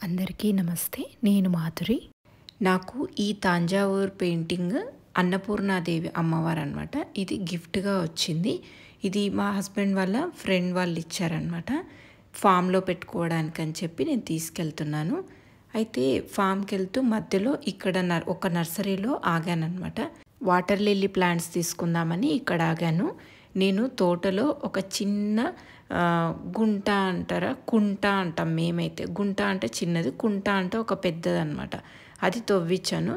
అందరికీ నమస్తే. నేను మాధురి. నాకు ఈ తంజావూర్ పెయింటింగ్ అన్నపూర్ణాదేవి అమ్మవారు అనమాట. ఇది గిఫ్ట్గా వచ్చింది. ఇది మా హస్బెండ్ వాళ్ళ ఫ్రెండ్ వాళ్ళు ఇచ్చారనమాట. ఫామ్లో పెట్టుకోవడానికి అని చెప్పి నేను తీసుకెళ్తున్నాను. అయితే ఫామ్కి వెళ్తూ మధ్యలో ఇక్కడ ఒక నర్సరీలో ఆగానమాట. వాటర్ లిల్లీ ప్లాంట్స్ తీసుకుందామని ఇక్కడ ఆగాను. నేను తోటలో ఒక చిన్న గుంట అంటారా, కుంట అంటాం మేమైతే. గుంట అంటే చిన్నది, కుంట అంటే ఒక పెద్దది అనమాట. అది తవ్వించాను.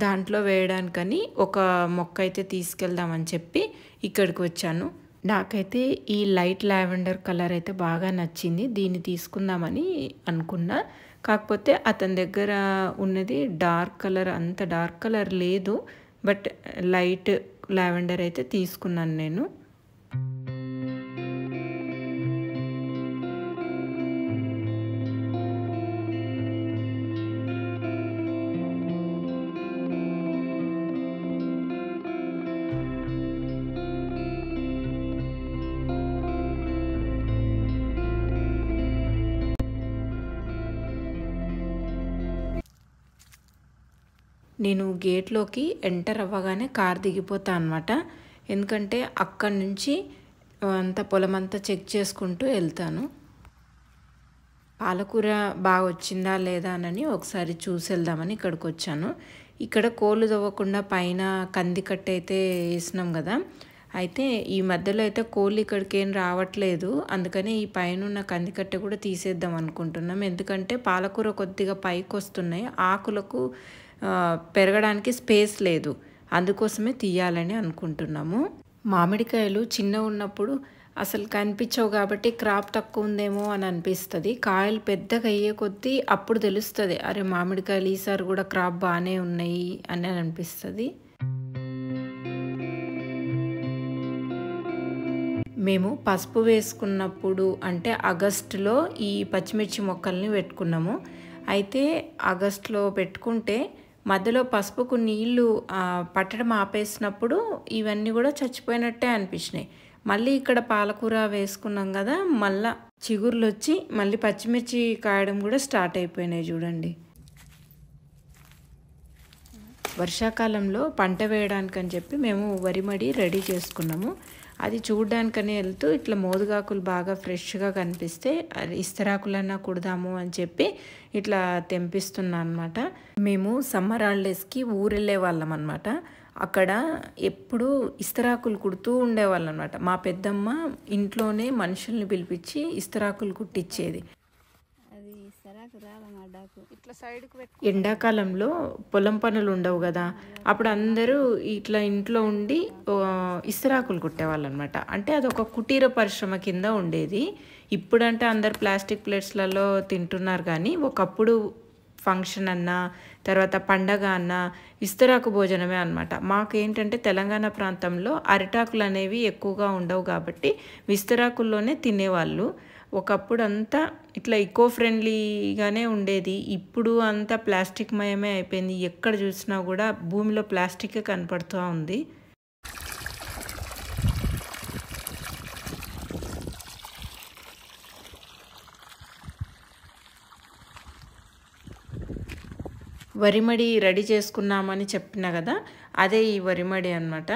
దాంట్లో వేయడానికని ఒక మొక్క అయితే తీసుకెళ్దామని చెప్పి ఇక్కడికి వచ్చాను. నాకైతే ఈ లైట్ లావెండర్ కలర్ అయితే బాగా నచ్చింది. దీన్ని తీసుకుందామని అనుకున్నా. కాకపోతే అతని దగ్గర ఉన్నది డార్క్ కలర్, అంత డార్క్ కలర్ లేదు. బట్ లైట్ లావెండర్ అయితే తీసుకున్నాను నేను. నేను గేట్లోకి ఎంటర్ అవ్వగానే కార్ దిగిపోతా అనమాట. ఎందుకంటే అక్కడి నుంచి అంత పొలం అంతా చెక్ చేసుకుంటూ వెళ్తాను. పాలకూర బాగా వచ్చిందా లేదా అని ఒకసారి చూసి వెళ్దామని ఇక్కడికి వచ్చాను. ఇక్కడ కోళ్ళు తవ్వకుండా పైన కంది కట్టె అయితే వేసినాం కదా. అయితే ఈ మధ్యలో అయితే కోళ్ళు ఇక్కడికి ఏం రావట్లేదు. అందుకని ఈ పైన ఉన్న కంది కట్టె కూడా తీసేద్దాం అనుకుంటున్నాం. ఎందుకంటే పాలకూర కొద్దిగా పైకి వస్తున్నాయి, ఆకులకు పెరగడానికి స్పేస్ లేదు. అందుకోసమే తీయాలని అనుకుంటున్నాము. మామిడికాయలు చిన్న ఉన్నప్పుడు అసలు కనిపించవు కాబట్టి క్రాప్ తక్కువ ఉందేమో అని అనిపిస్తుంది. కాయలు పెద్దగా అయ్యే కొద్దీ అప్పుడు తెలుస్తుంది, అరే మామిడికాయలు ఈసారి కూడా క్రాప్ బాగానే ఉన్నాయి అని అనిపిస్తుంది. మేము పసుపు వేసుకున్నప్పుడు అంటే ఆగస్టులో ఈ పచ్చిమిర్చి మొక్కల్ని పెట్టుకున్నాము. అయితే ఆగస్టులో పెట్టుకుంటే మధ్యలో పసుపుకు నీళ్లు పట్టడం ఆపేసినప్పుడు ఇవన్నీ కూడా చచ్చిపోయినట్టే అనిపించినాయి. మళ్ళీ ఇక్కడ పాలకూర వేసుకున్నాం కదా, మళ్ళీ చిగుర్లు వచ్చి మళ్ళీ పచ్చిమిర్చి కాయడం కూడా స్టార్ట్ అయిపోయినాయి చూడండి. వర్షాకాలంలో పంట వేయడానికని చెప్పి మేము వరి మడి రెడీ చేసుకున్నాము. అది చూడడానికని వెళ్తూ ఇట్లా మోదుగాకులు బాగా ఫ్రెష్గా కనిపిస్తే ఇస్తరాకులన్నా కుడదాము అని చెప్పి ఇట్లా తెంపిస్తున్నా అనమాట. మేము సమ్మర్ హాలిడేస్కి ఊరెళ్ళే వాళ్ళం అనమాట. అక్కడ ఎప్పుడు ఇస్తరాకులు కుడుతూ ఉండేవాళ్ళం అనమాట. మా పెద్దమ్మ ఇంట్లోనే మనుషుల్ని పిలిపించి ఇస్తరాకులు కుట్టించేది. ఎండాకాలంలో పొలం పనులు ఉండవు కదా, అప్పుడు అందరూ ఇట్లా ఇంట్లో ఉండి ఇస్తరాకులు కుట్టేవాళ్ళు అనమాట. అంటే అదొక కుటీర పరిశ్రమ కింద ఉండేది. ఇప్పుడంటే అందరు ప్లాస్టిక్ ప్లేట్స్లలో తింటున్నారు, కానీ ఒకప్పుడు ఫంక్షన్ అన్నా తర్వాత పండగ అన్నా ఇస్తరాకు భోజనమే అనమాట. మాకేంటంటే తెలంగాణ ప్రాంతంలో అరిటాకులు అనేవి ఎక్కువగా ఉండవు కాబట్టి విస్తరాకుల్లోనే తినేవాళ్ళు. ఒకప్పుడు అంతా ఇట్లా ఈకో ఫ్రెండ్లీగానే ఉండేది. ఇప్పుడు అంతా ప్లాస్టిక్ మయమే అయిపోయింది. ఎక్కడ చూసినా కూడా భూమిలో ప్లాస్టికే కనపడుతూ ఉంది. వరిమడి రెడీ చేసుకున్నామని చెప్పినా కదా, అదే ఈ వరిమడి అనమాట.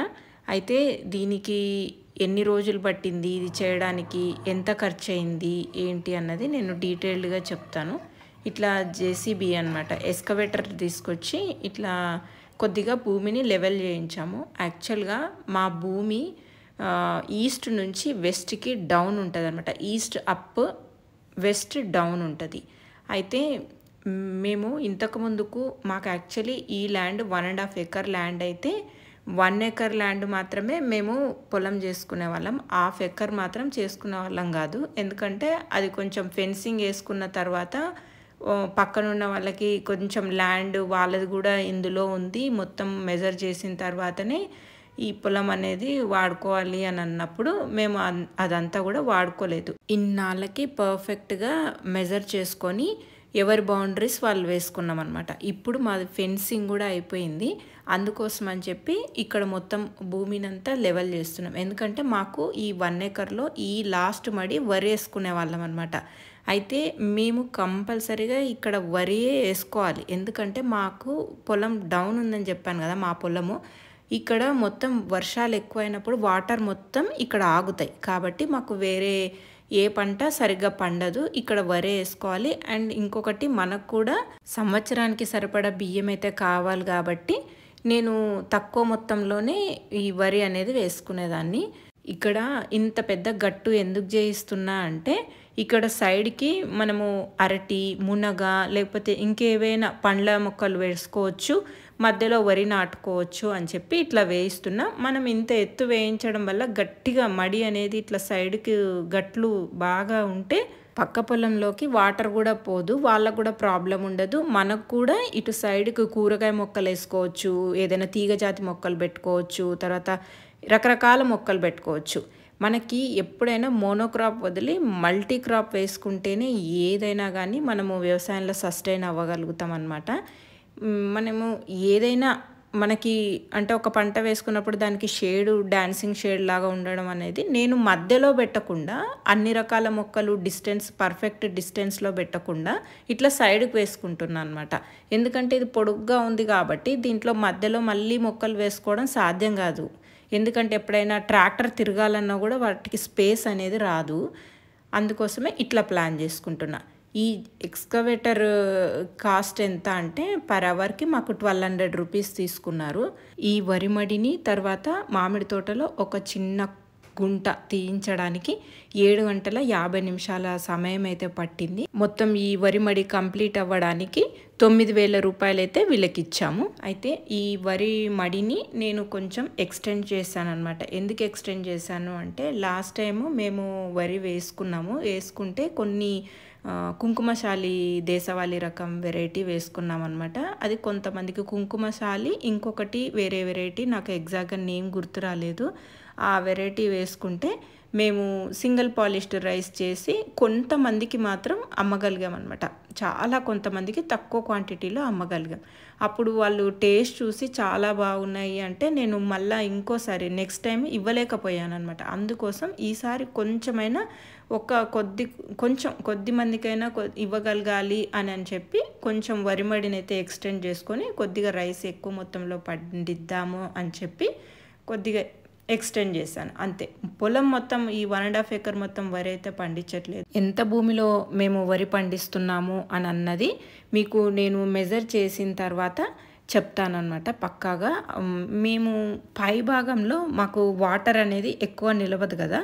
అయితే దీనికి ఎన్ని రోజులు పట్టింది ఇది చేయడానికి, ఎంత ఖర్చు అయింది ఏంటి అన్నది నేను డీటెయిల్డ్గా చెప్తాను. ఇట్లా జేసీబీ అనమాట, ఎస్కవేటర్ తీసుకొచ్చి ఇట్లా కొద్దిగా భూమిని లెవెల్ చేయించాము. యాక్చువల్గా మా భూమి ఈస్ట్ నుంచి వెస్ట్కి డౌన్ ఉంటుంది అనమాట. ఈస్ట్ అప్, వెస్ట్ డౌన్ ఉంటుంది. అయితే మేము ఇంతకుముందుకు మాకు యాక్చువల్లీ ఈ ల్యాండ్ 1.5 ఎకర్ ల్యాండ్ అయితే 1 ఎకర్ ల్యాండ్ మాత్రమే మేము పొలం చేసుకునే వాళ్ళం. 1/2 ఎకర్ మాత్రం చేసుకునే వాళ్ళం కాదు. ఎందుకంటే అది కొంచెం ఫెన్సింగ్ వేసుకున్న తర్వాత పక్కనున్న వాళ్ళకి కొంచెం ల్యాండ్ వాళ్ళది కూడా ఇందులో ఉంది, మొత్తం మెజర్ చేసిన తర్వాతనే ఈ పొలం అనేది వాడుకోవాలి అని అన్నప్పుడు మేము అదంతా కూడా వాడుకోలేదు. ఇన్నాళ్ళకి పర్ఫెక్ట్గా మెజర్ చేసుకొని ఎవరి బౌండరీస్ వాళ్ళు వేసుకున్నాం అనమాట. ఇప్పుడు మాది ఫెన్సింగ్ కూడా అయిపోయింది. అందుకోసం అని చెప్పి ఇక్కడ మొత్తం భూమిని అంతా లెవెల్ చేస్తున్నాం. ఎందుకంటే మాకు ఈ 1 ఎకర్లో ఈ లాస్ట్ మడి వరి వేసుకునే వాళ్ళం అనమాట. అయితే మేము కంపల్సరీగా ఇక్కడ వరియే వేసుకోవాలి. ఎందుకంటే మాకు పొలం డౌన్ ఉందని చెప్పాను కదా! మా పొలము. ఇక్కడ మొత్తం వర్షాలు ఎక్కువైనప్పుడు వాటర్ మొత్తం ఇక్కడ ఆగుతాయి. కాబట్టి మాకు వేరే ఏ పంట సరిగ్గా పండదు. ఇక్కడ వరే వేసుకోవాలి. అండ్ ఇంకొకటి మనకు కూడా సంవత్సరానికి సరిపడా బియ్యం అయితే కావాలి కాబట్టి నేను తక్కువ మొత్తంలోనే ఈ వరి అనేది వేసుకునేదాన్ని. ఇక్కడ ఇంత పెద్ద గట్టు ఎందుకు చేయిస్తున్నా అంటే ఇక్కడ సైడ్‌కి మనము అరటి, మునగ లేకపోతే ఇంకేవైనా పండ్ల మొక్కలు వేసుకోవచ్చు. మధ్యలో వరి నాటుకోవచ్చు అని చెప్పి ఇట్లా వేయిస్తున్నా. మనం ఇంత ఎత్తు వేయించడం వల్ల గట్టిగా మడి అనేది ఇట్లా సైడ్‌కి గట్లు బాగా ఉంటే పక్క పొలంలోకి వాటర్ కూడా పోదు. వాళ్ళకు కూడా ప్రాబ్లమ్ ఉండదు. మనకు కూడా ఇటు సైడ్‌కి కూరగాయ మొక్కలు వేసుకోవచ్చు. ఏదైనా తీగ జాతి మొక్కలు పెట్టుకోవచ్చు. తర్వాత రకరకాల మొక్కలు పెట్టుకోవచ్చు. మనకి ఎప్పుడైనా మోనోక్రాప్ వదిలి మల్టీ క్రాప్ వేసుకుంటేనే ఏదైనా కానీ మనము వ్యవసాయంలో సస్టైన్ అవ్వగలుగుతాం అన్నమాట. మనము ఏదైనా మనకి అంటే ఒక పంట వేసుకున్నప్పుడు దానికి షేడు డాన్సింగ్ షేడ్ లాగా ఉండడం అనేది నేను మధ్యలో పెట్టకుండా అన్ని రకాల మొక్కలు పర్ఫెక్ట్ డిస్టెన్స్లో పెట్టకుండా ఇట్లా సైడ్కి వేసుకుంటున్నాను అనమాట. ఎందుకంటే ఇది పొడుగ్గా ఉంది కాబట్టి దీంట్లో మధ్యలో మళ్ళీ మొక్కలు వేసుకోవడం సాధ్యం కాదు. ఎందుకంటే ఎప్పుడైనా ట్రాక్టర్ తిరగాలన్నా కూడా వాటికి స్పేస్ అనేది రాదు. అందుకోసమే ఇట్లా ప్లాన్ చేసుకుంటున్నా. ఈ ఎక్స్‌కవేటర్ కాస్ట్ ఎంత అంటే పర్ అవర్‌కి మాకు 1200 రూపీస్ తీసుకున్నారు. ఈ వరి మడిని తర్వాత మామిడి తోటలో ఒక చిన్న గుంట తీయించడానికి 7 గంటల 50 నిమిషాల సమయం అయితే పట్టింది. మొత్తం ఈ వరి మడి కంప్లీట్ అవ్వడానికి 9000 రూపాయలైతే వీళ్ళకిచ్చాము. అయితే ఈ వరి మడిని నేను కొంచెం ఎక్స్టెండ్ చేశానన్నమాట. ఎందుకు ఎక్స్టెండ్ చేశాను అంటే లాస్ట్ టైము మేము వరి వేసుకుంటే కొన్ని కుంకుమశాలి దేశవాళీ రకం వెరైటీ వేసుకున్నామన్నమాట. అది కొంతమందికి కుంకుమశాలి, ఇంకొకటి వేరే వెరైటీ నాకు ఎగ్జాక్ట్‌గా నేమ్ గుర్తు రాలేదు. ఆ వెరైటీ వేసుకుంటే మేము సింగిల్ పాలిష్డ్ రైస్ చేసి కొంతమందికి మాత్రం అమ్మగలిగామన్నమాట. చాలా కొంతమందికి తక్కువ క్వాంటిటీలో అమ్మగలిగాం. అప్పుడు వాళ్ళు టేస్ట్ చూసి చాలా బాగున్నాయి అంటే నేను మళ్ళీ ఇంకోసారి నెక్స్ట్ టైం ఇవ్వలేకపోయానన్నమాట. అందుకోసం ఈసారి కొంచెమైనా కొద్ది మందికైనా ఇవ్వగలగాలి అని చెప్పి కొంచెం వరి మడిని అయితే ఎక్స్టెండ్ చేసుకొని కొద్దిగా రైస్ ఎక్కువ మొత్తంలో పండిద్దాము అని చెప్పి కొద్దిగా ఎక్స్టెండ్ చేశాను అంతే. పొలం మొత్తం ఈ 1.5 ఎకర్ మొత్తం వరి అయితే పండించట్లేదు. ఎంత భూమిలో మేము వరి పండిస్తున్నాము అని అన్నది మీకు నేను మెజర్ చేసిన తర్వాత చెప్తానన్నమాట పక్కాగా. మేము పై భాగంలో మాకు వాటర్ అనేది ఎక్కువ నిలవదు కదా,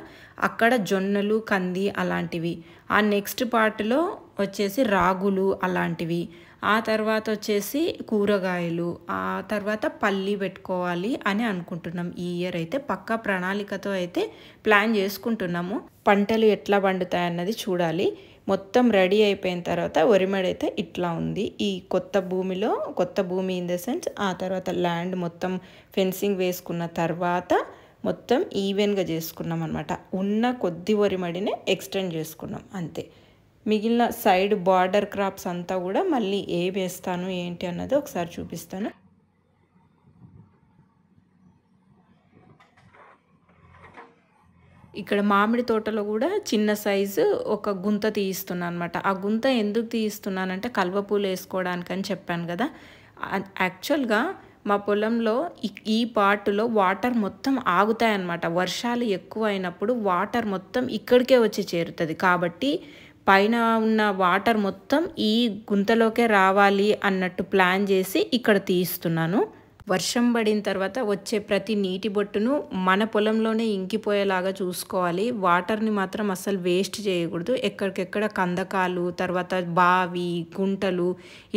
అక్కడ జొన్నలు, కంది అలాంటివి. ఆ నెక్స్ట్ పార్ట్లో వచ్చేసి రాగులు అలాంటివి. ఆ తర్వాత వచ్చేసి కూరగాయలు, ఆ తర్వాత పల్లి పెట్టుకోవాలి అని అనుకుంటున్నాం. ఈ ఇయర్ అయితే పక్కా ప్రణాళికతో అయితే ప్లాన్ చేసుకుంటున్నాము. పంటలు ఎట్లా పండుతాయన్నది చూడాలి. మొత్తం రెడీ అయిపోయిన తర్వాత వరిమడి అయితే ఇట్లా ఉంది. ఈ కొత్త భూమి ఇన్ ద సెన్స్ ఆ తర్వాత ల్యాండ్ మొత్తం ఫెన్సింగ్ వేసుకున్న తర్వాత మొత్తం ఈవెన్గా చేసుకున్నాం అనమాట. ఉన్న కొద్ది వరిమడినే ఎక్స్టెండ్ చేసుకున్నాం అంతే. మిగిలిన సైడ్ బార్డర్ క్రాప్స్ అంతా కూడా మళ్ళీ ఏ వేస్తాను ఏంటి అన్నది ఒకసారి చూపిస్తాను. ఇక్కడ మామిడి తోటలో కూడా చిన్న సైజు ఒక గుంత తీయిస్తున్నాను అనమాట. ఆ గుంత ఎందుకు తీయిస్తున్నానంటే కలువపూలు వేసుకోవడానికి అని చెప్పాను కదా. యాక్చువల్గా మా పొలంలో ఈ పార్ట్లో వాటర్ మొత్తం ఆగుతాయన్నమాట. వర్షాలు ఎక్కువ అయినప్పుడు వాటర్ మొత్తం ఇక్కడికే వచ్చి చేరుతుంది. కాబట్టి పైన ఉన్న వాటర్ మొత్తం ఈ గుంతలోకే రావాలి అన్నట్టు ప్లాన్ చేసి ఇక్కడ తీయిస్తున్నాను. వర్షం పడిన తర్వాత వచ్చే ప్రతి నీటి బొట్టును మన పొలంలోనే ఇంకిపోయేలాగా చూసుకోవాలి. వాటర్ని మాత్రం అస్సలు వేస్ట్ చేయకూడదు. ఎక్కడికెక్కడ కందకాలు, తర్వాత బావి, గుంటలు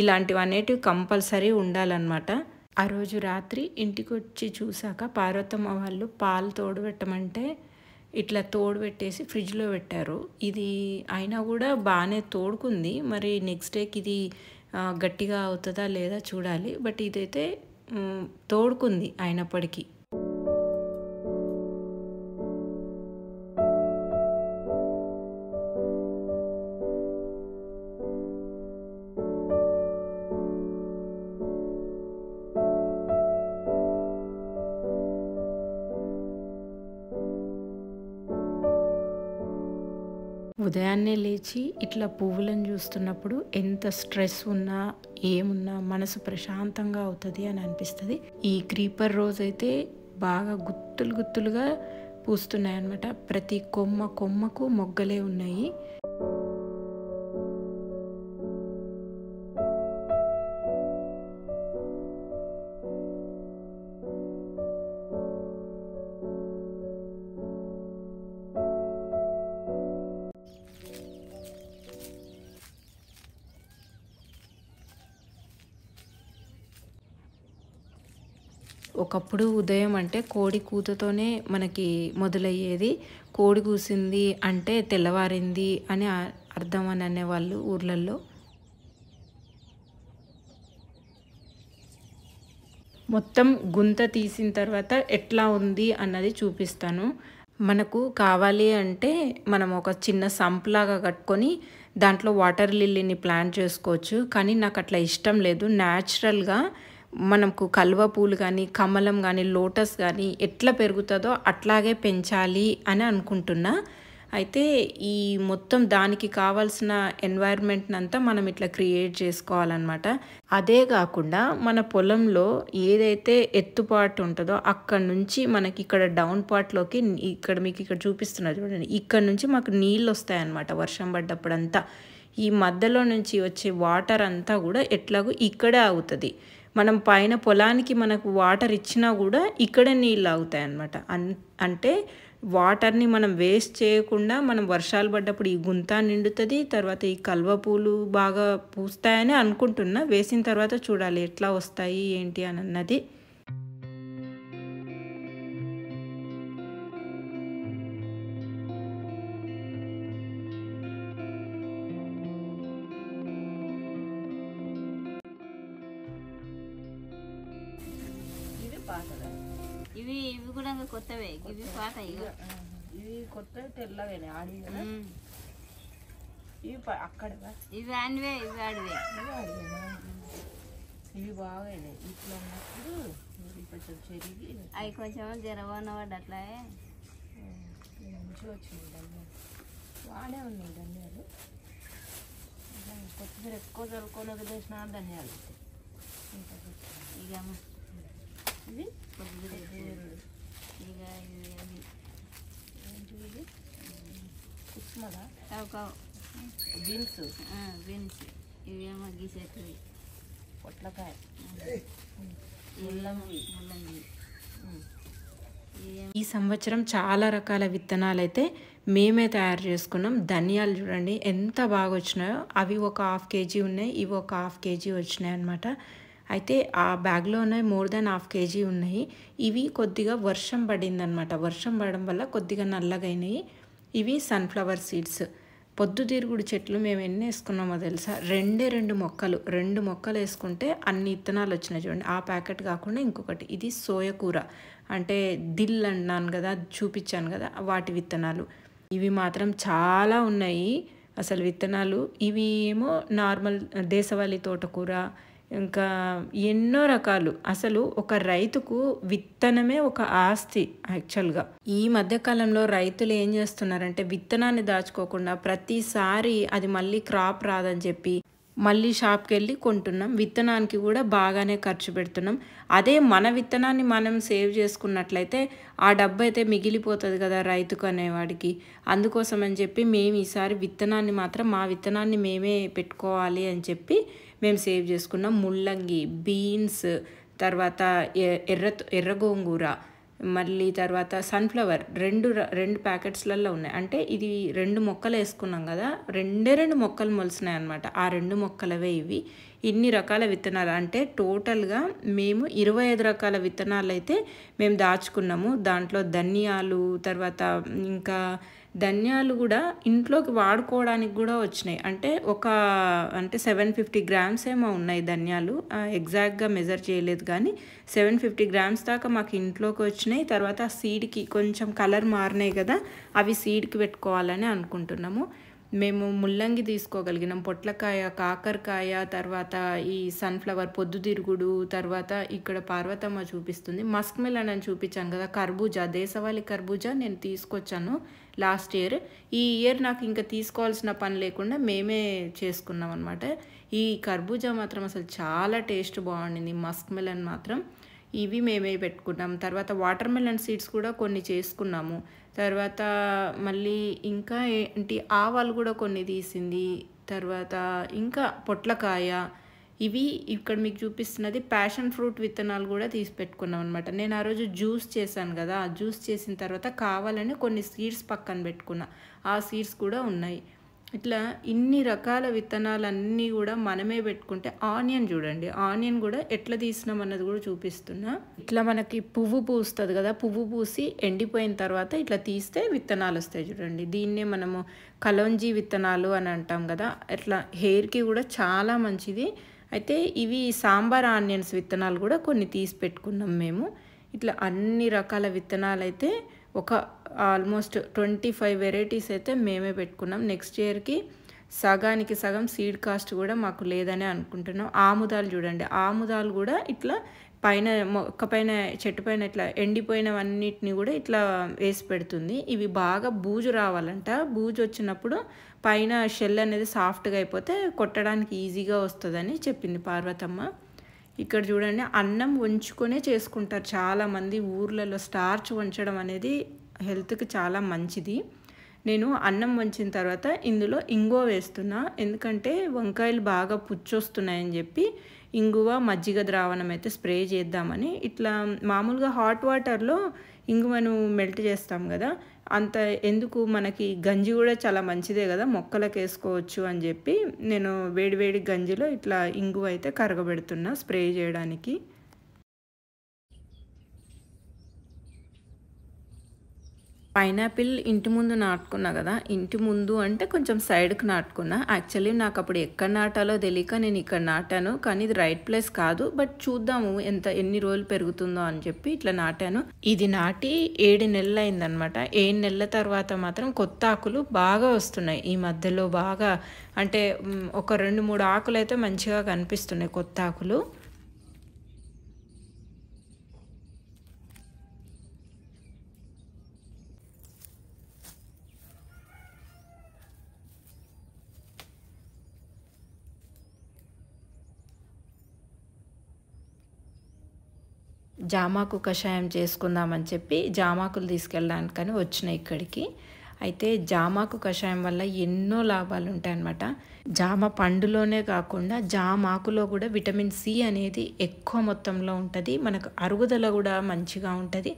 ఇలాంటివి అనేటివి కంపల్సరీ ఉండాలన్నమాట. ఆ రోజు రాత్రి ఇంటికి వచ్చి చూసాక పార్వతమ్మ వాళ్ళు పాలు తోడుపెట్టమంటే ఇట్లా తోడుపెట్టేసి ఫ్రిడ్జ్లో పెట్టారు. ఇది అయినా కూడా బాగానే తోడుకుంది. మరి నెక్స్ట్ డేకి ఇది గట్టిగా అవుతుందా లేదా చూడాలి. బట్ ఇదైతే తోడుకుంది అయినప్పటికీ. ఉదయాన్నే లేచి ఇట్లా పువ్వులను చూస్తున్నప్పుడు ఎంత స్ట్రెస్ ఉన్నా ఏమున్నా మనసు ప్రశాంతంగా అవుతుంది అని అనిపిస్తుంది. ఈ క్రీపర్ రోజ్ అయితే బాగా గుత్తులు గుత్తులుగా పూస్తున్నాయి అన్నమాట. ప్రతి కొమ్మకు మొగ్గలే ఉన్నాయి. ఒకప్పుడు ఉదయం అంటే కోడి కూతతోనే మనకి మొదలయ్యేది. కోడి కూసింది అంటే తెల్లవారింది అని అర్థం అని అనేవాళ్ళు ఊర్లలో. మొత్తం గుంత తీసిన తర్వాత ఎట్లా ఉంది అన్నది చూపిస్తాను. మనకు కావాలి అంటే మనం ఒక చిన్న సంప్ లాగా కట్టుకొని దాంట్లో వాటర్ లిల్లీని ప్లాంట్ చేసుకోవచ్చు. కానీ నాకు అట్లా ఇష్టం లేదు. న్యాచురల్గా మనకు కలువ పూలు కానీ, కమలం కానీ, లోటస్ కానీ ఎట్లా పెరుగుతుందో అట్లాగే పెంచాలి అని అనుకుంటున్నా. అయితే ఈ మొత్తం దానికి కావాల్సిన ఎన్వైర్న్మెంట్ని అంతా మనం ఇట్లా క్రియేట్ చేసుకోవాలన్నమాట. అదే కాకుండా మన పొలంలో ఏదైతే ఎత్తుపాటు ఉంటుందో అక్కడ నుంచి మనకి ఇక్కడ డౌన్ పార్ట్లోకి ఇక్కడ మీకు ఇక్కడ చూపిస్తున్నారు చూడండి, ఇక్కడ నుంచి మాకు నీళ్ళు వస్తాయన్నమాట వర్షం పడ్డప్పుడంతా. ఈ మధ్యలో నుంచి వచ్చే వాటర్ అంతా కూడా ఎట్లాగో ఇక్కడే అవుతుంది. మనం పైన పొలానికి మనకు వాటర్ ఇచ్చినా కూడా ఇక్కడే నీళ్ళు ఆగుతాయి అన్నమాట. అంటే వాటర్ని మనం వేస్ట్ చేయకుండా మనం వర్షాలు పడ్డప్పుడు ఈ గుంత నిండుతుంది. తర్వాత ఈ కల్వ పూలు బాగా పూస్తాయని అనుకుంటున్నా. వేసిన తర్వాత చూడాలి ఎట్లా వస్తాయి ఏంటి అని అన్నది. ఇవి కూడా కొత్తవే. ఇవి పాత, ఇవి కొత్త తెల్లగా ఆడి ఇవి అక్కడ ఇవి ఆడివే, ఇవి ఆడివే. ఇవి బాగా ఇట్లా ఉన్నప్పుడు కొంచెం చెరిగి అవి కొంచెం జరవన్న పడ్డ అట్లా మంచిగా వచ్చినాయి ధనియాలు. బాగానే ఉన్నాయి ధనియాలు. కొత్తిమీర ఎక్కువ చల్లుకొని వదిలేసిన ధనియాలు ఇక ఇవి కొద్దిగా ఇక ఇవి కుస్మదా కావు బీన్స్ బీన్స్ ఇవేమో గీసేటివి పొట్లకాయ ముల్లంగి. ఈ సంవత్సరం చాలా రకాల విత్తనాలు అయితే మేమే తయారు చేసుకున్నాం. ధనియాలు చూడండి ఎంత బాగా వచ్చినాయో. అవి ఒక 1/2 kg ఉన్నాయి, ఇవి ఒక 1/2 kg వచ్చినాయి అన్నమాట. అయితే ఆ బ్యాగ్లోనే మోర్ దాన్ 1/2 kg ఉన్నాయి. ఇవి కొద్దిగా వర్షం పడిందనమాట. వర్షం పడడం వల్ల కొద్దిగా నల్లగైనాయి. ఇవి సన్ఫ్లవర్ సీడ్స్. పొద్దుతిరుగుడు చెట్లు మేము ఎన్ని వేసుకున్నామో తెలుసా? 2 మొక్కలు వేసుకుంటే అన్ని విత్తనాలు వచ్చినాయి చూడండి. ఆ ప్యాకెట్ కాకుండా ఇంకొకటి, ఇది సోయకూర అంటే దిల్ అన్నాను కదా, చూపించాను కదా, వాటి విత్తనాలు. ఇవి మాత్రం చాలా ఉన్నాయి అసలు విత్తనాలు. ఇవి ఏమో నార్మల్ దేశవాళీ తోటకూర, ఇంకా ఎన్నో రకాలు. అసలు ఒక రైతుకు విత్తనమే ఒక ఆస్తి యాక్చువల్గా. ఈ మధ్యకాలంలో రైతులు ఏం చేస్తున్నారంటే విత్తనాన్ని దాచుకోకుండా ప్రతిసారి అది మళ్ళీ క్రాప్ రాదని చెప్పి మళ్ళీ షాప్కి వెళ్ళి కొంటున్నాం. విత్తనానికి కూడా బాగానే ఖర్చు పెడుతున్నాం. అదే మన విత్తనాన్ని మనం సేవ్ చేసుకున్నట్లయితే ఆ డబ్బు అయితే మిగిలిపోతుంది కదా రైతుకు అనేవాడికి. అందుకోసం అని చెప్పి మేము ఈసారి విత్తనాన్ని మాత్రం మా విత్తనాన్ని మేమే పెట్టుకోవాలి అని చెప్పి మేము సేవ్ చేసుకున్నాం. ముల్లంగి, బీన్స్, తర్వాత ఎర్ర గోంగూర, మళ్ళీ తర్వాత సన్ఫ్లవర్ రెండు ప్యాకెట్స్లలో ఉన్నాయి. అంటే ఇది 2 మొక్కలు వేసుకున్నాం కదా, 2 మొక్కలు మొలిసినాయి అనమాట. ఆ 2 మొక్కలవే ఇవి. ఇన్ని రకాల విత్తనాలు అంటే టోటల్గా మేము 25 రకాల విత్తనాలు అయితే మేము దాచుకున్నాము. దాంట్లో ధనియాలు, తర్వాత ఇంకా ధనియాలు కూడా ఇంట్లోకి వాడుకోవడానికి కూడా వచ్చినాయి. అంటే 750 grams ఏమో ఉన్నాయి ధనియాలు. ఎగ్జాక్ట్గా మెజర్ చేయలేదు కానీ 750 grams దాకా మాకు ఇంట్లోకి వచ్చినాయి. తర్వాత సీడ్కి కొంచెం కలర్ మారినాయి కదా, అవి సీడ్కి పెట్టుకోవాలని అనుకుంటున్నాము. మేము ముల్లంగి తీసుకోగలిగినాం, పొట్లకాయ, కాకరకాయ, తర్వాత ఈ సన్ఫ్లవర్, పొద్దుతిరుగుడు, తర్వాత ఇక్కడ పార్వతమ్మ చూపిస్తుంది మస్క్ మిలన్ అని చూపించాను కదా, కర్బూజా, దేశవాళీ కర్బూజా నేను తీసుకొచ్చాను. Last year. ఈ ఇయర్ నాకు ఇంకా తీసుకోవాల్సిన పని లేకుండా మేమే చేసుకున్నాం అనమాట. ఈ కర్బూజా మాత్రం అసలు చాలా టేస్ట్ బాగుండింది. మస్క్ మెలన్ మాత్రం ఇవి మేమే పెట్టుకున్నాం. తర్వాత వాటర్ మెలన్ సీడ్స్ కూడా కొన్ని చేసుకున్నాము. తర్వాత మళ్ళీ ఇంకా ఏంటి ఆవాలు కూడా కొన్ని తీసింది. తర్వాత ఇంకా పొట్లకాయ, ఇవి ఇక్కడ మీకు చూపిస్తున్నది ప్యాషన్ ఫ్రూట్ విత్తనాలు కూడా తీసి పెట్టుకున్నాం అనమాట. నేను ఆ రోజు జ్యూస్ చేశాను కదా, ఆ జ్యూస్ చేసిన తర్వాత కావాలని కొన్ని సీడ్స్ పక్కన పెట్టుకున్నా. ఆ సీడ్స్ కూడా ఉన్నాయి. ఇట్లా ఇన్ని రకాల విత్తనాలన్నీ కూడా మనమే పెట్టుకుంటే, ఆనియన్ చూడండి, ఆనియన్ కూడా ఎట్లా తీసినాం అన్నది కూడా చూపిస్తున్నా. ఇట్లా మనకి పువ్వు పూస్తుంది కదా, పువ్వు పూసి ఎండిపోయిన తర్వాత ఇట్లా తీస్తే విత్తనాలు వస్తాయి చూడండి. దీన్నే మనము కలోంజీ విత్తనాలు అని అంటాం కదా. ఇట్లా హెయిర్కి కూడా చాలా మంచిది. అయితే ఇవి సాంబార్ ఆనియన్స్ విత్తనాలు కూడా కొన్ని తీసి పెట్టుకున్నాం మేము. ఇట్లా అన్ని రకాల విత్తనాలు అయితే ఒక ఆల్మోస్ట్ 25 వెరైటీస్ అయితే మేమే పెట్టుకున్నాం. నెక్స్ట్ ఇయర్కి సగానికి సగం సీడ్ కాస్ట్ కూడా మాకు లేదని అనుకుంటున్నాం. ఆముదాలు చూడండి, ఆముదాలు కూడా ఇట్లా పైన మొక్క పైన చెట్టు పైన ఇట్లా ఎండిపోయినవన్నిటిని కూడా ఇట్లా వేసి పెడుతుంది. ఇవి బాగా బూజు రావాలంట. బూజు వచ్చినప్పుడు పైన షెల్ అనేది సాఫ్ట్గా అయిపోతే కొట్టడానికి ఈజీగా వస్తుందని చెప్పింది పార్వతమ్మ. ఇక్కడ చూడండి, అన్నం వంచుకొనే చేసుకుంటారు చాలామంది ఊర్లలో. స్టార్చ్ వంచడం అనేది హెల్త్కి చాలా మంచిది. నేను అన్నం వంచిన తర్వాత ఇందులో ఇంగువ వేస్తున్నా, ఎందుకంటే వంకాయలు బాగా పుచ్చొస్తున్నాయని చెప్పి ఇంగువ మజ్జిగ ద్రావణం అయితే స్ప్రే చేద్దామని. ఇట్లా మామూలుగా హాట్ వాటర్లో ఇంగువను మెల్ట్ చేస్తాం కదా, అంత ఎందుకు, మనకి గంజి కూడా చాలా మంచిదే కదా, మొక్కలకు వేసుకోవచ్చు అని చెప్పి నేను వేడివేడి గంజిలో ఇట్లా ఇంగువ అయితే కరగబెడుతున్నా స్ప్రే చేయడానికి. పైనాపిల్ ఇంటి ముందు నాటుకున్నా కదా, ఇంటి ముందు అంటే కొంచెం సైడ్కి నాటుకున్నా. యాక్చువల్లీ నాకు అప్పుడు ఎక్కడ నాటాలో తెలియక నేను ఇక్కడ నాటాను, కానీ ఇది రైట్ ప్లేస్ కాదు. బట్ చూద్దాము ఎన్ని రోజులు పెరుగుతుందో అని చెప్పి ఇట్లా నాటాను. ఇది నాటి 7 నెలలు అయిందనమాట. 7 నెలల తర్వాత మాత్రం కొత్త ఆకులు బాగా వస్తున్నాయి. ఈ మధ్యలో బాగా అంటే ఒక 2-3 ఆకులు అయితే మంచిగా కనిపిస్తున్నాయి, కొత్త ఆకులు. జామాకు కషాయం చేసుకుందామని చెప్పి జామాకులు తీసుకెళ్ళడానికని వచ్చినాయి ఇక్కడికి. అయితే జామాకు కషాయం వల్ల ఎన్నో లాభాలు ఉంటాయన్నమాట. జామ పండులోనే కాకుండా జామాకులో కూడా విటమిన్ సి అనేది ఎక్కువ మొత్తంలో ఉంటుంది. మనకు అరుగుదల కూడా మంచిగా ఉంటుంది.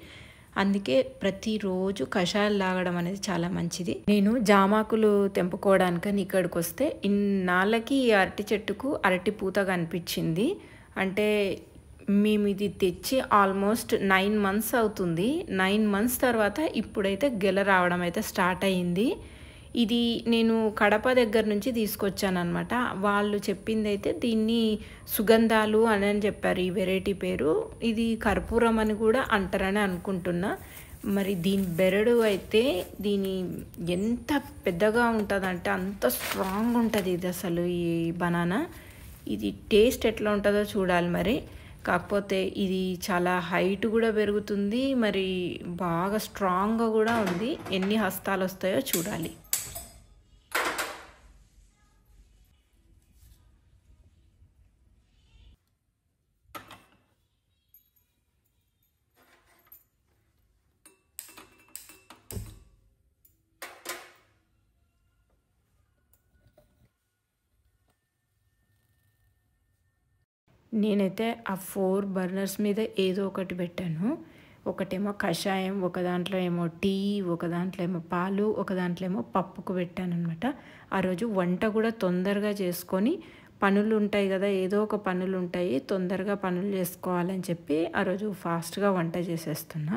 అందుకే ప్రతిరోజు కషాయాలు తాగడం అనేది చాలా మంచిది. నేను జామాకులు తెంపుకోవడానికని ఇక్కడికి వస్తే ఇన్నాళ్ళకి ఈ అరటి చెట్టుకు అరటి పూత కనిపించింది. అంటే మేము ఇది తెచ్చి ఆల్మోస్ట్ 9 మంత్స్ అవుతుంది. 9 మంత్స్ తర్వాత ఇప్పుడైతే గెల రావడం అయితే స్టార్ట్ అయ్యింది. ఇది నేను కడప దగ్గర నుంచి తీసుకొచ్చాను అనమాట. వాళ్ళు చెప్పింది అయితే దీన్ని సుగంధాలు అని చెప్పారు, ఈ వెరైటీ పేరు. ఇది కర్పూరం అని కూడా అంటారని అనుకుంటున్నా. మరి దీని బెరడు అయితే దీని ఎంత పెద్దగా ఉంటుందంటే అంత స్ట్రాంగ్ ఉంటుంది ఇది అసలు. ఈ బనానా ఇది టేస్ట్ ఎట్లా ఉంటుందో చూడాలి మరి. కాకపోతే ఇది చాలా హైట్ కూడా పెరుగుతుంది, మరి బాగా స్ట్రాంగ్గా కూడా ఉంది. ఎన్ని హస్తాలు వస్తాయో చూడాలి. నేనైతే ఆ 4 బర్నర్స్ మీద ఏదో ఒకటి పెట్టాను. ఒకటేమో కషాయం, ఒక దాంట్లో ఏమో టీ, ఒక దాంట్లో ఏమో పాలు, ఒక దాంట్లో ఏమో పప్పుకు పెట్టాను అనమాట. ఆ రోజు వంట కూడా తొందరగా చేసుకొని, పనులు ఉంటాయి కదా, ఏదో ఒక పనులు ఉంటాయి, తొందరగా పనులు చేసుకోవాలని చెప్పి ఆ రోజు ఫాస్ట్గా వంట చేసేస్తున్నా.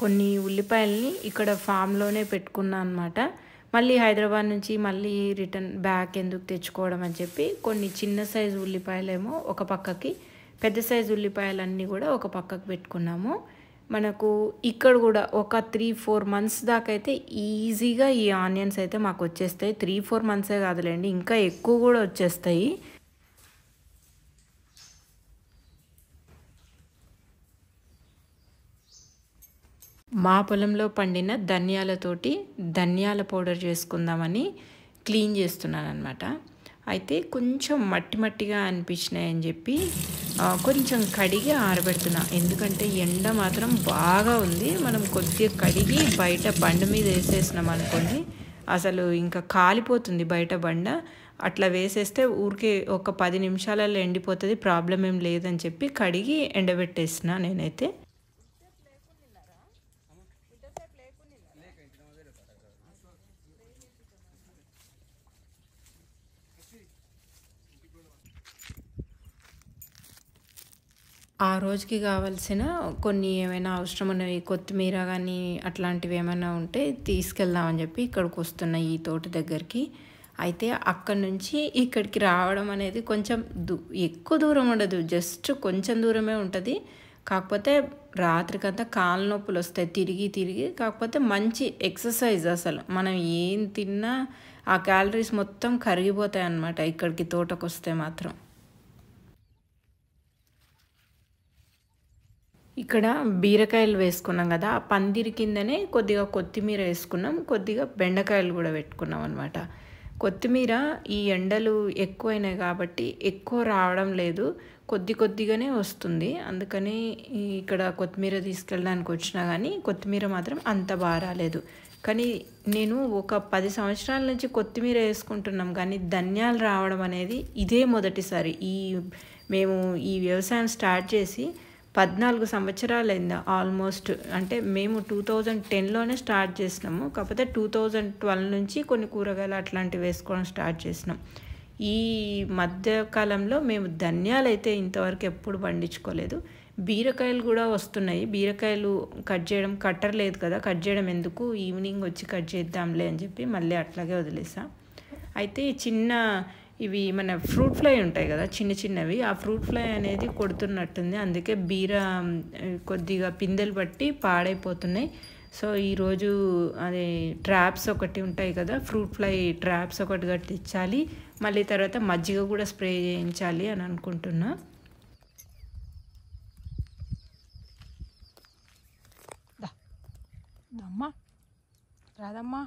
కొన్ని ఉల్లిపాయల్ని ఇక్కడ ఫామ్లోనే పెట్టుకున్నా అనమాట. మళ్ళీ హైదరాబాద్ నుంచి మళ్ళీ రిటర్న్ బ్యాక్ ఎందుకు తెచ్చుకోవడం అని చెప్పి కొన్ని చిన్న సైజు ఉల్లిపాయలేమో ఒక పక్కకి, పెద్ద సైజు ఉల్లిపాయలన్నీ కూడా ఒక పక్కకు పెట్టుకున్నాము. మనకు ఇక్కడ కూడా ఒక 3-4 మంత్స్ దాకా అయితే ఈజీగా ఈ ఆనియన్స్ అయితే మాకు వచ్చేస్తాయి. 3-4 మంత్సే కాదులేండి, ఇంకా ఎక్కువ కూడా వచ్చేస్తాయి. మా పొలంలో పండిన ధనియాలతోటి ధనియాల పౌడర్ చేసుకుందామని క్లీన్ చేస్తున్నాను అనమాట. అయితే కొంచెం మట్టి మట్టిగా అనిపించినాయని చెప్పి కొంచెం కడిగి ఆరబెడుతున్నా. ఎందుకంటే ఎండ మాత్రం బాగా ఉంది. మనం కొద్దిగా కడిగి బయట బండ మీద వేసేసినాం అనుకోండి, అసలు ఇంకా కాలిపోతుంది బయట బండ. అట్లా వేసేస్తే ఊరికే ఒక 10 నిమిషాలలో ఎండిపోతుంది, ప్రాబ్లం ఏం లేదని చెప్పి కడిగి ఎండబెట్టేసిన నేనైతే. ఆ రోజుకి కావాల్సిన కొన్ని ఏమైనా అవసరం ఉన్నవి, కొత్తిమీర కానీ అట్లాంటివి ఏమైనా ఉంటే తీసుకెళ్దామని చెప్పి ఇక్కడికి వస్తున్నా, ఈ తోట దగ్గరికి. అయితే అక్కడి నుంచి ఇక్కడికి రావడం అనేది కొంచెం ఎక్కువ దూరం ఉండదు, జస్ట్ కొంచెం దూరమే ఉంటుంది. కాకపోతే రాత్రికంతా కాళ్ళ నొప్పులు వస్తాయి తిరిగి తిరిగి. కాకపోతే మంచి ఎక్సర్సైజ్, అసలు మనం ఏం తిన్నా ఆ క్యాలరీస్ మొత్తం కరిగిపోతాయి అన్నమాట ఇక్కడికి తోటకు వస్తే మాత్రం. ఇక్కడ బీరకాయలు వేసుకున్నాం కదా, ఆ పందిరి కిందనే కొద్దిగా కొత్తిమీర వేసుకున్నాం, కొద్దిగా బెండకాయలు కూడా పెట్టుకున్నాం అనమాట. కొత్తిమీర ఈ ఎండలు ఎక్కువైనాయి కాబట్టి ఎక్కువ రావడం లేదు, కొద్దిగానే వస్తుంది. అందుకని ఇక్కడ కొత్తిమీర తీసుకెళ్ళడానికి వచ్చినా కానీ కొత్తిమీర మాత్రం అంత బాగా రాలేదు. కానీ నేను ఒక 10 సంవత్సరాల నుంచి కొత్తిమీర వేసుకుంటున్నాం, కానీ ధనియాలు రావడం అనేది ఇదే మొదటిసారి. మేము ఈ వ్యవసాయం స్టార్ట్ చేసి 14 సంవత్సరాలైంది ఆల్మోస్ట్. అంటే మేము 2010లోనే స్టార్ట్ చేసినాము, కాకపోతే 2012 నుంచి కొన్ని కూరగాయలు అట్లాంటివి వేసుకోవడం స్టార్ట్ చేసినాం. ఈ మధ్యకాలంలో మేము ధనియాలు అయితే ఇంతవరకు ఎప్పుడు పండించుకోలేదు. బీరకాయలు కూడా వస్తున్నాయి. బీరకాయలు కట్ చేయడం, కట్టర్ లేదు కదా, కట్ చేయడం ఎందుకు, ఈవినింగ్ వచ్చి కట్ చేద్దాంలే అని చెప్పి మళ్ళీ అట్లాగే వదిలేసా. అయితే ఇవి మన ఫ్రూట్ ఫ్లై ఉంటాయి కదా చిన్న చిన్నవి, ఆ ఫ్రూట్ ఫ్లై అనేది కొడుతున్నట్టుంది. అందుకే కొద్దిగా పిందెలు బట్టి పాడైపోతున్నాయి. సో ఈరోజు అది ట్రాప్స్ ఒకటి ఉంటాయి కదా, ఫ్రూట్ ఫ్లై ట్రాప్స్ ఒకటి కట్టించాలి, మళ్ళీ తర్వాత మజ్జిగ కూడా స్ప్రే చేయించాలి అని అనుకుంటున్నా. రాదమ్మా.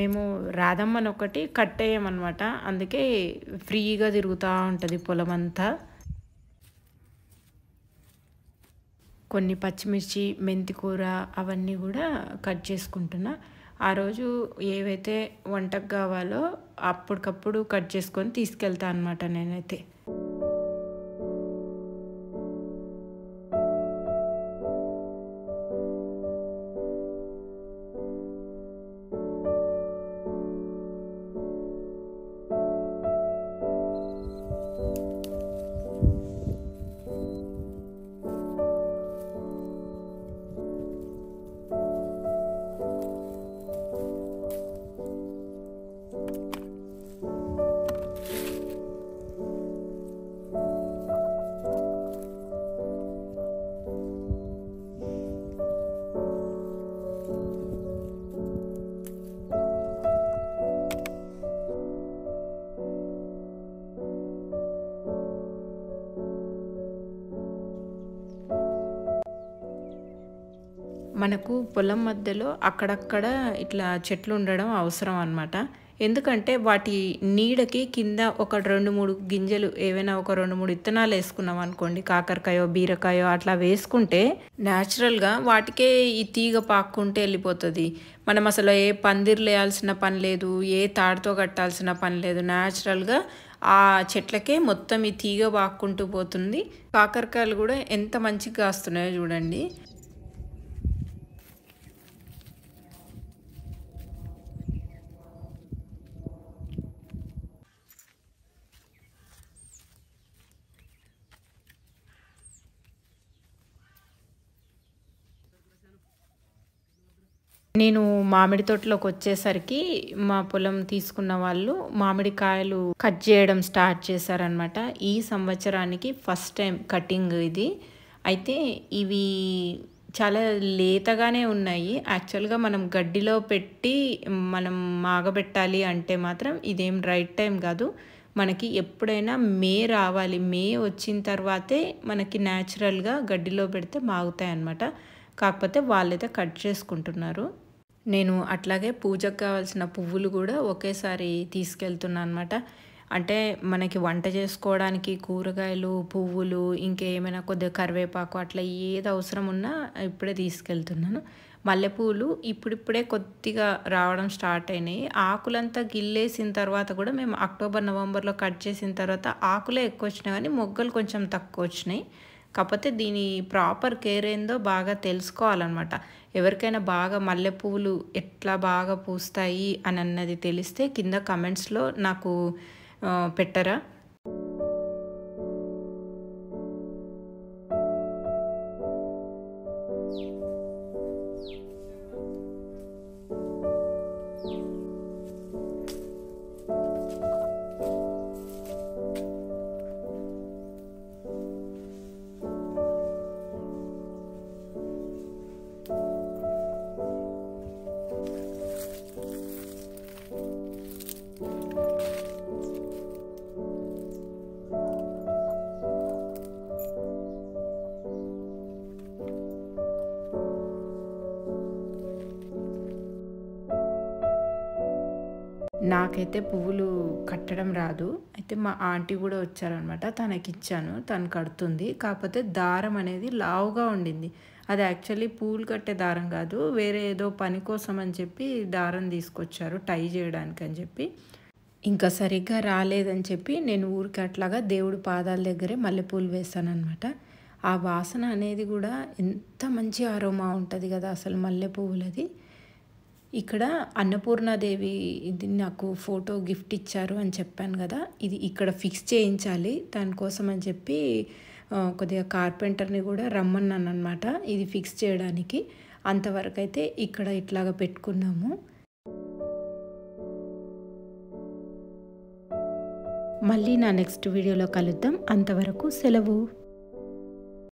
మేము రాధమ్మని ఒకటి కట్టేయమన్నమాట, అందుకే ఫ్రీగా తిరుగుతూ ఉంటుంది పొలం అంతా. కొన్ని పచ్చిమిర్చి, మెంతికూర అవన్నీ కూడా కట్ చేసుకుంటున్నా. ఆ రోజు ఏవైతే వంటకు కావాలో అప్పటికప్పుడు కట్ చేసుకొని తీసుకెళ్తా అన్నమాట నేనైతే. మనకు పొలం మధ్యలో అక్కడక్కడ ఇట్లా చెట్లు ఉండడం అవసరం అన్నమాట. ఎందుకంటే వాటి నీడకి కింద ఒక 2-3 గింజలు, ఏవైనా ఒక 2-3 విత్తనాలు వేసుకున్నాం అనుకోండి, కాకరకాయో బీరకాయో అట్లా వేసుకుంటే న్యాచురల్గా వాటికే ఈ తీగ పాక్కుంటే వెళ్ళిపోతుంది. మనం అసలు ఏ పందిర్లు వేయాల్సిన పని లేదు, ఏ తాడుతో కట్టాల్సిన పని లేదు, న్యాచురల్గా ఆ చెట్లకే మొత్తం ఈ తీగ పాక్కుంటూ పోతుంది. కాకరకాయలు కూడా ఎంత మంచిగా కాస్తున్నాయో చూడండి. నేను మామిడి తోటలోకి వచ్చేసరికి మా పొలం తీసుకున్న వాళ్ళు మామిడికాయలు కట్ చేయడం స్టార్ట్ చేశారనమాట. ఈ సంవత్సరానికి ఫస్ట్ టైం కటింగ్ ఇది. అయితే ఇవి చాలా లేతగానే ఉన్నాయి. యాక్చువల్గా మనం గడ్డిలో పెట్టి మనం మాగబెట్టాలి అంటే మాత్రం ఇదేం రైట్ టైం కాదు. మనకి ఎప్పుడైనా మే రావాలి. మే వచ్చిన తర్వాతే మనకి న్యాచురల్గా గడ్డిలో పెడితే మాగుతాయి అన్నమాట. కాకపోతే వాళ్ళైతే కట్ చేసుకుంటున్నారు. నేను అట్లాగే పూజకు కావాల్సిన పువ్వులు కూడా ఒకేసారి తీసుకెళ్తున్నాను అనమాట. అంటే మనకి వంట చేసుకోవడానికి కూరగాయలు, పువ్వులు, ఇంకేమైనా కొద్దిగా కరివేపాకు అట్లా ఏది అవసరం ఉన్నా ఇప్పుడే తీసుకెళ్తున్నాను. మల్లెపూలు ఇప్పుడిప్పుడే కొద్దిగా రావడం స్టార్ట్ అయినాయి. ఆకులంతా గిల్లేసిన తర్వాత కూడా మేము అక్టోబర్, నవంబర్లో కట్ చేసిన తర్వాత ఆకులే ఎక్కువ వచ్చినాయి కానీ మొగ్గలు కొంచెం తక్కువ వచ్చినాయి. కాకపోతే దీని ప్రాపర్ కేర్ ఏందో బాగా తెలుసుకోవాలన్నమాట. ఎవరికైనా బాగా మల్లెపూలు ఎట్లా బాగా పూస్తాయి అని అన్నది తెలిస్తే కింద కమెంట్స్లో నాకు పెట్టరా. నాకైతే పువ్వులు కట్టడం రాదు. అయితే మా ఆంటీ కూడా వచ్చారనమాట. తనకి ఇచ్చాను, తను కడుతుంది. కాకపోతే దారం అనేది లావుగా ఉండింది. అది యాక్చువల్లీ పూలు కట్టే దారం కాదు, వేరే ఏదో పని కోసం అని చెప్పి దారం తీసుకొచ్చారు టై చేయడానికి అని చెప్పి. ఇంకా సరిగ్గా రాలేదని చెప్పి నేను ఊరికి అట్లాగా దేవుడి పాదాల దగ్గరే మల్లెపూలు వేసాను అనమాట. ఆ వాసన అనేది కూడా ఎంత మంచి అరోమా ఉంటుంది కదా అసలు మల్లె పువ్వులది. ఇక్కడ అన్నపూర్ణాదేవి ఇది నాకు ఫోటో గిఫ్ట్ ఇచ్చారు అని చెప్పాను కదా, ఇది ఇక్కడ ఫిక్స్ చేయించాలి. దానికోసం అని చెప్పి కొద్దిగా కార్పెంటర్ని కూడా రమ్మన్నాను అనమాట ఇది ఫిక్స్ చేయడానికి. అంతవరకు అయితే ఇక్కడ ఇట్లాగా పెట్టుకున్నాము. మళ్ళీ నా నెక్స్ట్ వీడియోలో కలుద్దాం. అంతవరకు సెలవు.